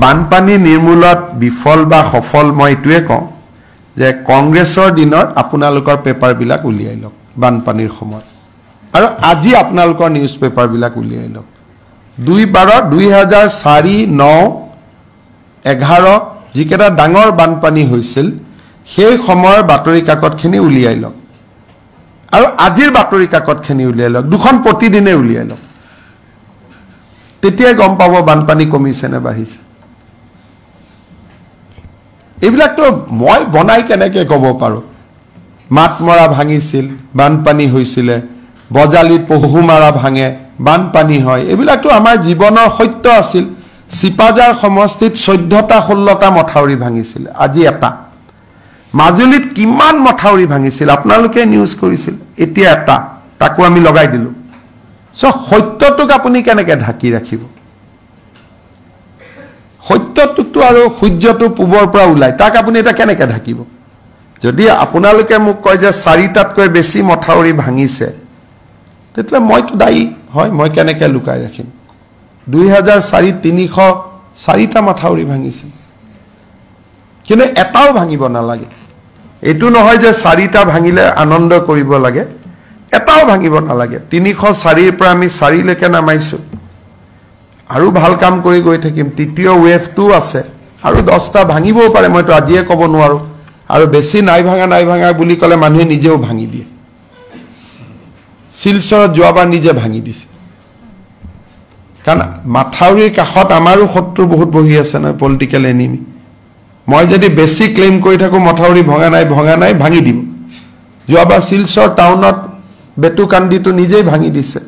বানপানী নিৰ্মূলত বিফল বা সফল মই এটোৱে কওঁ যে কংগ্ৰেছৰ দিনত আপোনালোকৰ পেপাৰবিলাক উলিয়াই লওক বানপানীৰ সময়ত আৰু আজি আপোনালোকৰ নিউজ পেপাৰবিলাক উলিয়াই লওক 2004 9 11 যিকেইটা ডাঙৰ বানপানী হৈছিল সেই সময়ৰ বাতৰি কাকতখিনি উলিয়াই লওক আৰু আজিৰ বাতৰি কাকতখিনি উলিয়াই লওক দুখন প্ৰতিদিনে উলিয়াই লওক তেতিয়া গম পাব বানপানী কমিছে নে বাঢ়িছে এইবিলাক তো মই বনাই কেনেকৈ ক'ব পাৰো মাতমৰা ভাঙিছিল বানপানী হৈছিল বজালিত পহুমাৰা ভাঙে বানপানী হয় এইবিলাক তো আমাৰ জীৱনৰ সত্য আছিল সিপাজাৰ সমষ্টিত 14টা 16টা মথাউৰি ভাঙিছিল আজি এটা মাজুলীত কিমান মথাউৰি ভাঙিছিল আপোনালোকে নিউজ কৰিছিল এতিয়া এটা তাকো আমি লগাই দিলো সো সত্যটোক আপুনি কেনেকৈ ঢাকি ৰাখিব সত্যটো আৰু সূৰ্যটো পূবৰ পৰা ওলাই তাক আপুনি এটা কেনেকৈ ঢাকিব যদি আপোনালোকে মোক কয় যে 4টাতকৈ বেছি মথাউৰি ভাঙিছে তেতিয়া মইতো দায়ী হয় মই কেনেকৈ লুকাই ৰাখিম 2004 304টা মথাউৰি ভাঙিছিল কিন্তু এটাও ভাঙিব নালাগে এটো নহয় যে 4টা ভাঙিলে আনন্দ কৰিব লাগে এটাও ভাঙিব নালাগে 304 পৰা আমি 4 লৈকে নামাইছো আৰু ভাল কাম কৰি গৈ থাকিম তৃতীয় ওয়েভটো আছে আৰু 10টা ভাঙিবও পাৰে মইতো আজিয়ে ক'ব নোৱাৰো আৰু বেছি নাই ভাঙা বুলি ক'লে মানুহে নিজেও ভাঙি দিয়ে শিলচৰ যোৱাবাৰ নিজে ভাঙি দিছে কাৰণ মাথাউৰিৰ কাষত আমাৰো শত্ৰু বহুত বহি আছে না পলিটিক্যাল এনিমি মই যদি বেছি ক্লেম কৰি থাকো মথাউৰি ভঙা নাই ভাঙি দিব যোৱাবাৰ শিলচৰ টাউনত বেটুকান্দিটো নিজেই ভাঙি দিছে